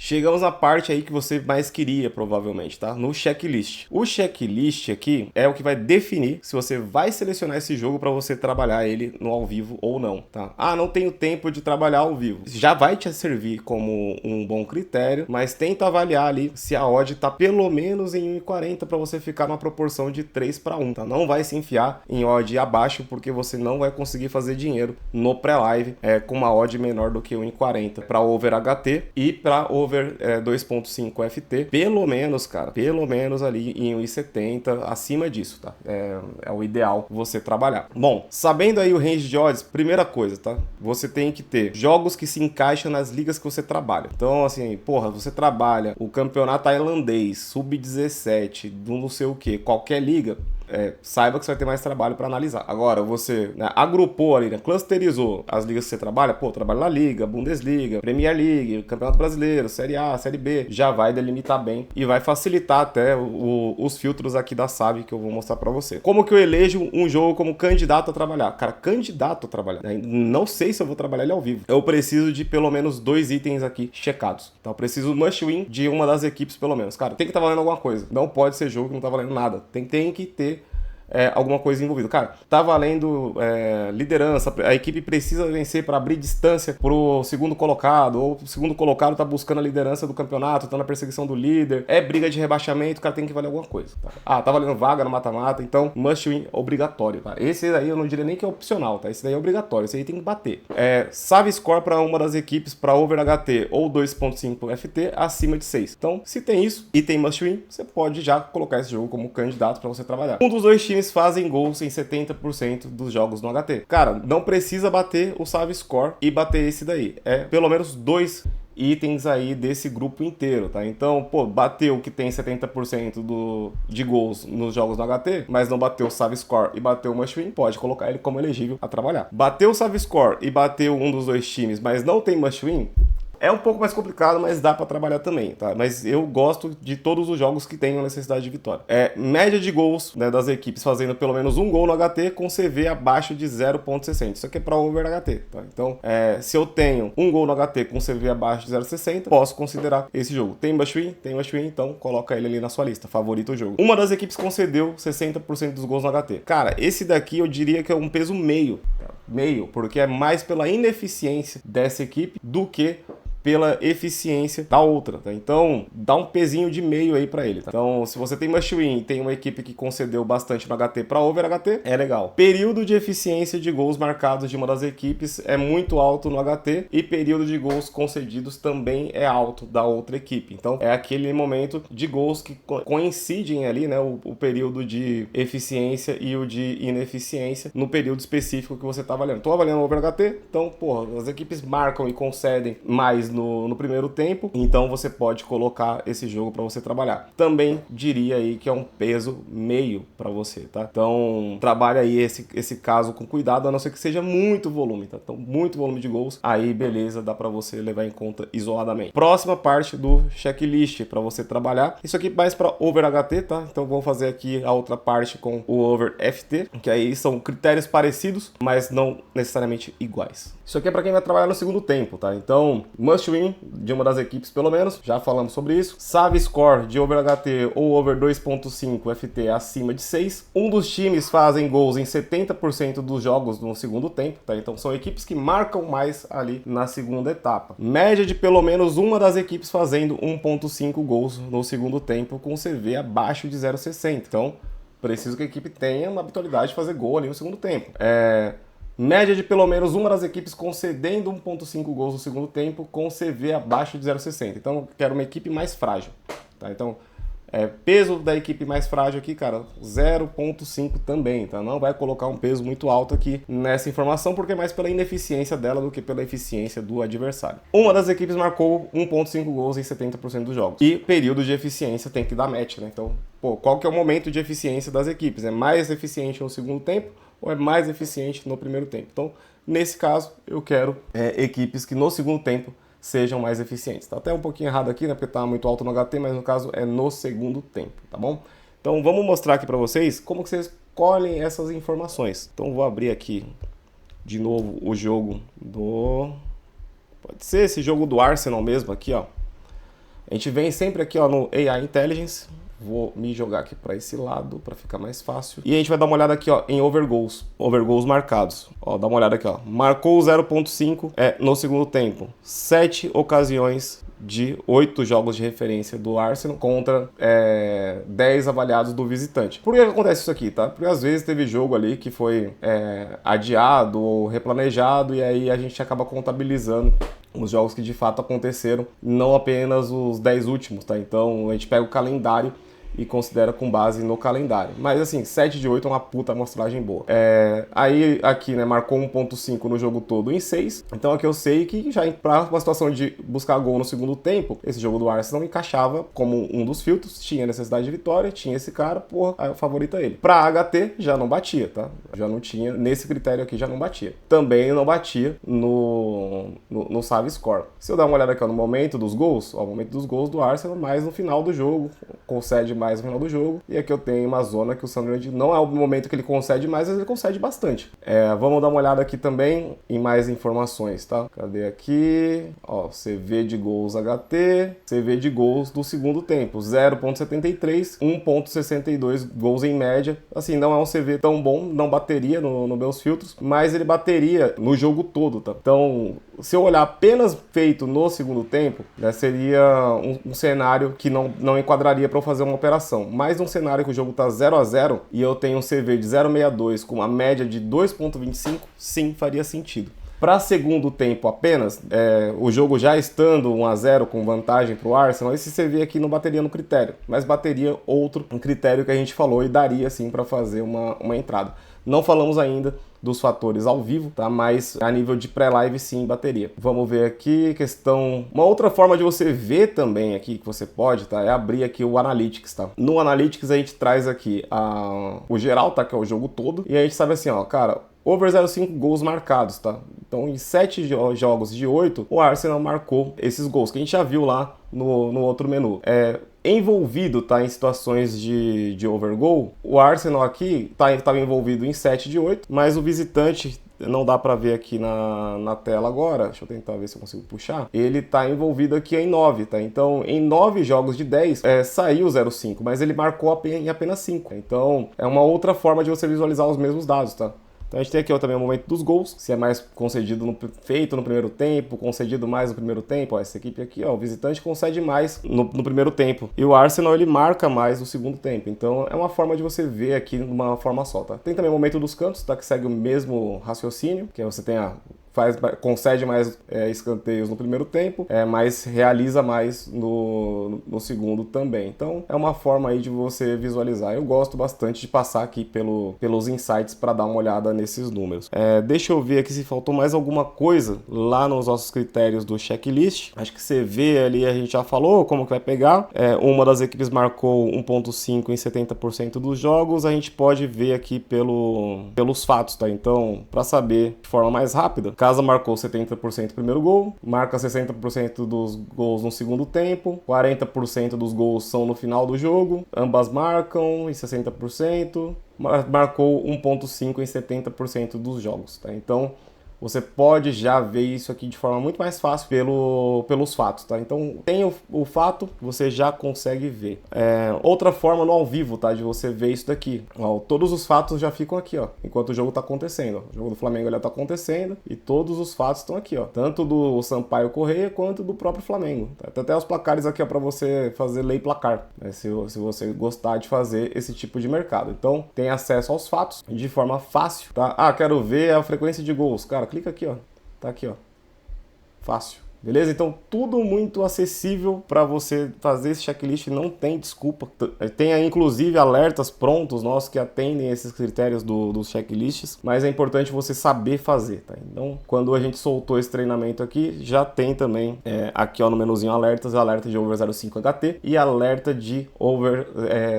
chegamos na parte aí que você mais queria, provavelmente, tá? No checklist. O checklist aqui é o que vai definir se você vai selecionar esse jogo para você trabalhar ele no ao vivo ou não, tá? Ah, não tenho tempo de trabalhar ao vivo. Já vai te servir como um bom critério, mas tenta avaliar ali se a odd tá pelo menos em 1,40 para você ficar numa proporção de 3-1, tá? Não vai se enfiar em odd abaixo, porque você não vai conseguir fazer dinheiro no pré-live com uma odd menor do que 1,40 para over HT e para over 2.5 FT, pelo menos, cara, pelo menos ali em 1,70, acima disso, tá? É o ideal você trabalhar. Bom, sabendo aí o range de odds, primeira coisa, tá? Você tem que ter jogos que se encaixam nas ligas que você trabalha. Então, assim, porra, você trabalha o campeonato tailandês, sub-17, do não sei o que, qualquer liga, saiba que você vai ter mais trabalho para analisar. Agora, você agrupou ali, clusterizou as ligas que você trabalha, trabalha na Liga, Bundesliga, Premier League, Campeonato Brasileiro, Série A, Série B, já vai delimitar bem e vai facilitar até os filtros aqui da SAB que eu vou mostrar para você. Como que eu elejo um jogo como candidato a trabalhar? Cara, candidato a trabalhar, né? Não sei se eu vou trabalhar ele ao vivo. Eu preciso de pelo menos 2 itens aqui checados. Então, eu preciso must win de uma das equipes pelo menos. Cara, tem que estar valendo alguma coisa. Não pode ser jogo que não tá valendo nada. Tem que ter alguma coisa envolvida. Cara, tá valendo liderança, a equipe precisa vencer para abrir distância pro segundo colocado, ou o segundo colocado tá buscando a liderança do campeonato, tá na perseguição do líder, briga de rebaixamento, cara, tem que valer alguma coisa. Tá? Tá valendo vaga no mata-mata, então must win obrigatório. Tá? Esse aí eu não diria nem que é opcional, tá? Esse daí é obrigatório, esse aí tem que bater. Save score para uma das equipes para over HT ou 2.5 FT acima de 6. Então, se tem isso e tem must win, você pode já colocar esse jogo como candidato para você trabalhar. Um dos dois times fazem gols em 70% dos jogos no HT. Cara, não precisa bater o save score e bater esse daí. Pelo menos 2 itens aí desse grupo inteiro, tá? Então, bateu que tem 70% de gols nos jogos no HT, mas não bateu o save score e bateu o must win, pode colocar ele como elegível a trabalhar. Bateu o save score e bateu um dos dois times, mas não tem must win, é um pouco mais complicado, mas dá pra trabalhar também, tá? Mas eu gosto de todos os jogos que tenham necessidade de vitória. Média de gols, né, das equipes fazendo pelo menos um gol no HT com CV abaixo de 0.60. Isso aqui é pra over HT, tá? Então, se eu tenho um gol no HT com CV abaixo de 0.60, posso considerar esse jogo. Tem must win? Tem must win, então coloca ele ali na sua lista. Favorito o jogo. Uma das equipes concedeu 60% dos gols no HT. Cara, esse daqui eu diria que é um peso meio. Meio, porque é mais pela ineficiência dessa equipe do que pela eficiência da outra, tá? Então, dá um pezinho de meio aí pra ele, tá? Então, se você tem must win e tem uma equipe que concedeu bastante no HT pra over HT, é legal. Período de eficiência de gols marcados de uma das equipes é muito alto no HT e período de gols concedidos também é alto da outra equipe. Então, é aquele momento de gols que coincidem ali, né? O período de eficiência e o de ineficiência no período específico que você tá avaliando. Tô avaliando over HT, então, as equipes marcam e concedem mais no primeiro tempo, então você pode colocar esse jogo para você trabalhar. Também diria aí que é um peso meio para você, tá? Então trabalha aí esse caso com cuidado, a não ser que seja muito volume, tá? Então muito volume de gols, aí beleza, dá para você levar em conta isoladamente. Próxima parte do checklist para você trabalhar, isso aqui mais para over HT, tá? Então vamos fazer aqui a outra parte com o over FT, que aí são critérios parecidos, mas não necessariamente iguais. Isso aqui é para quem vai trabalhar no segundo tempo, tá? Então, must win de uma das equipes pelo menos, já falamos sobre isso. Save score de over HT ou over 2.5 FT acima de 6. Um dos times fazem gols em 70% dos jogos no segundo tempo, tá? Então são equipes que marcam mais ali na segunda etapa. Média de pelo menos uma das equipes fazendo 1.5 gols no segundo tempo com CV abaixo de 0.60. Então, preciso que a equipe tenha uma habitualidade de fazer gol ali no segundo tempo. Média de pelo menos uma das equipes concedendo 1.5 gols no segundo tempo com CV abaixo de 0.60. Então, eu quero uma equipe mais frágil, tá? Então, peso da equipe mais frágil aqui, cara, 0.5 também, tá? Não vai colocar um peso muito alto aqui nessa informação, porque é mais pela ineficiência dela do que pela eficiência do adversário. Uma das equipes marcou 1.5 gols em 70% dos jogos. E período de eficiência tem que dar match, né? Então, qual que é o momento de eficiência das equipes? É mais eficiente no segundo tempo ou é mais eficiente no primeiro tempo? Então, nesse caso, eu quero equipes que no segundo tempo sejam mais eficientes. Tá até um pouquinho errado aqui, né? Porque tá muito alto no HT, mas no caso é no segundo tempo, tá bom? Então, vamos mostrar aqui para vocês como que vocês colhem essas informações. Então, vou abrir aqui de novo o jogo do... Pode ser esse jogo do Arsenal mesmo aqui, ó. A gente vem sempre aqui, ó, no AI Intelligence. Vou me jogar aqui para esse lado para ficar mais fácil. E a gente vai dar uma olhada aqui, ó, em overgoals marcados. Ó, dá uma olhada aqui, ó. Marcou 0.5 no segundo tempo. 7 ocasiões de 8 jogos de referência do Arsenal contra 10 avaliados do visitante. Por que acontece isso aqui, tá? Porque às vezes teve jogo ali que foi adiado ou replanejado e aí a gente acaba contabilizando os jogos que de fato aconteceram, não apenas os 10 últimos, tá? Então a gente pega o calendário e considera com base no calendário. Mas assim, 7 de 8 é uma puta amostragem boa. Aí aqui, né, marcou 1.5 no jogo todo em 6. Então aqui eu sei que já para uma situação de buscar gol no segundo tempo, esse jogo do Arsenal encaixava como um dos filtros, tinha necessidade de vitória, tinha esse cara, porra, aí o favorito é ele. Pra HT já não batia, tá? Já não tinha, nesse critério aqui já não batia. Também não batia no Save Score. Se eu dar uma olhada aqui, ó, no momento dos gols, ó, o momento dos gols do Arsenal, mais no final do jogo, concede mais no final do jogo, e aqui eu tenho uma zona que o Sunderland não é o momento que ele concede mais, mas ele concede bastante. Vamos dar uma olhada aqui também em mais informações, tá? Cadê aqui? Ó, CV de gols HT, CV de gols do segundo tempo, 0.73, 1.62 gols em média. Assim, não é um CV tão bom, não bateria no meus filtros, mas ele bateria no jogo todo, tá? Então, se eu olhar apenas feito no segundo tempo, né, seria um cenário que não enquadraria para eu fazer uma operação. Mas num cenário que o jogo tá 0-0 e eu tenho um CV de 0.62 com uma média de 2.25, sim, faria sentido. Para segundo tempo apenas, o jogo já estando 1-0 com vantagem para o Arsenal, esse CV aqui não bateria no critério, mas bateria um critério que a gente falou e daria sim para fazer uma entrada. Não falamos ainda dos fatores ao vivo, tá? Mas a nível de pré-live sim bateria. Vamos ver aqui, questão... Uma outra forma de você ver também aqui, que você pode, tá? É abrir aqui o Analytics, tá? No Analytics a gente traz aqui o geral, tá? Que é o jogo todo. E a gente sabe assim, ó, cara... Over 0,5 gols marcados, tá? Então, em 7 jogos de 8, o Arsenal marcou esses gols, que a gente já viu lá no outro menu. Envolvido, tá, em situações de overgoal, o Arsenal aqui estava envolvido em 7 de 8, mas o visitante, não dá para ver aqui na tela agora, deixa eu tentar ver se eu consigo puxar, ele está envolvido aqui em 9, tá? Então, em 9 jogos de 10, saiu 0,5, mas ele marcou em apenas 5. Então, é uma outra forma de você visualizar os mesmos dados, tá? Então a gente tem aqui, ó, também o momento dos gols, se é mais concedido feito no primeiro tempo, concedido mais no primeiro tempo. Ó, essa equipe aqui, ó, o visitante concede mais no primeiro tempo. E o Arsenal, ele marca mais no segundo tempo. Então é uma forma de você ver aqui de uma forma só, tá? Tem também o momento dos cantos, tá? Que segue o mesmo raciocínio, que você tem concede mais escanteios no primeiro tempo, mas realiza mais no segundo também. Então é uma forma aí de você visualizar. Eu gosto bastante de passar aqui pelos insights para dar uma olhada nesses números. Deixa eu ver aqui se faltou mais alguma coisa lá nos nossos critérios do checklist. Acho que você vê ali, a gente já falou como que vai pegar. Uma das equipes marcou 1.5 em 70% dos jogos. A gente pode ver aqui pelos fatos, tá? Então, para saber de forma mais rápida, Casa marcou 70% no primeiro gol, marca 60% dos gols no segundo tempo, 40% dos gols são no final do jogo, ambas marcam em 60%, marcou 1.5 em 70% dos jogos, tá? Então, você pode já ver isso aqui de forma muito mais fácil pelos fatos, tá? Então, tem o fato, você já consegue ver. Outra forma no ao vivo, tá? De você ver isso daqui. Ó, todos os fatos já ficam aqui, ó, enquanto o jogo tá acontecendo. Ó. O jogo do Flamengo já tá acontecendo e todos os fatos estão aqui, ó. Tanto do Sampaio Corrêa quanto do próprio Flamengo. Tá? Tem até os placares aqui, ó, pra você fazer lei placar, né? Se você gostar de fazer esse tipo de mercado. Então, tem acesso aos fatos de forma fácil, tá? Ah, quero ver a frequência de gols. Cara, clica aqui, ó. Tá aqui, ó. Fácil. Beleza? Então, tudo muito acessível para você fazer esse checklist, não tem desculpa. Tem aí, inclusive, alertas prontos nossos que atendem esses critérios dos checklists, mas é importante você saber fazer, tá? Então, quando a gente soltou esse treinamento aqui, já tem também aqui, ó, no menuzinho alertas, alerta de over 0.5 HT e alerta de over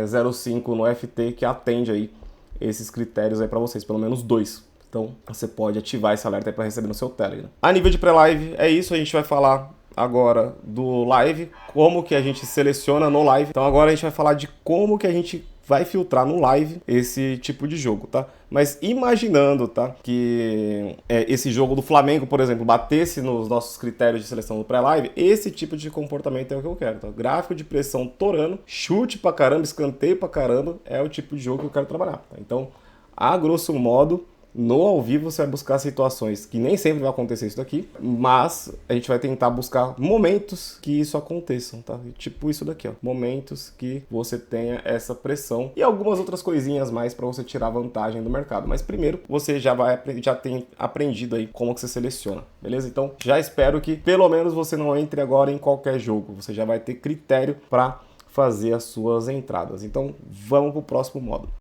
0.5 no FT, que atende aí esses critérios aí para vocês, pelo menos 2. Então, você pode ativar esse alerta aí para receber no seu Telegram. A nível de pré-live, é isso. A gente vai falar agora do live, como que a gente seleciona no live. Então, agora a gente vai falar de como que a gente vai filtrar no live esse tipo de jogo, tá? Mas imaginando, tá, que esse jogo do Flamengo, por exemplo, batesse nos nossos critérios de seleção do pré-live, esse tipo de comportamento é o que eu quero, tá? Gráfico de pressão torando, chute pra caramba, escanteio pra caramba, é o tipo de jogo que eu quero trabalhar, tá? Então, a grosso modo, no ao vivo você vai buscar situações que nem sempre vai acontecer isso daqui, mas a gente vai tentar buscar momentos que isso aconteçam, tá? Tipo isso daqui, ó. Momentos que você tenha essa pressão e algumas outras coisinhas mais para você tirar vantagem do mercado. Mas primeiro você já tem aprendido aí como que você seleciona, beleza? Então já espero que pelo menos você não entre agora em qualquer jogo. Você já vai ter critério para fazer as suas entradas. Então vamos pro próximo modo.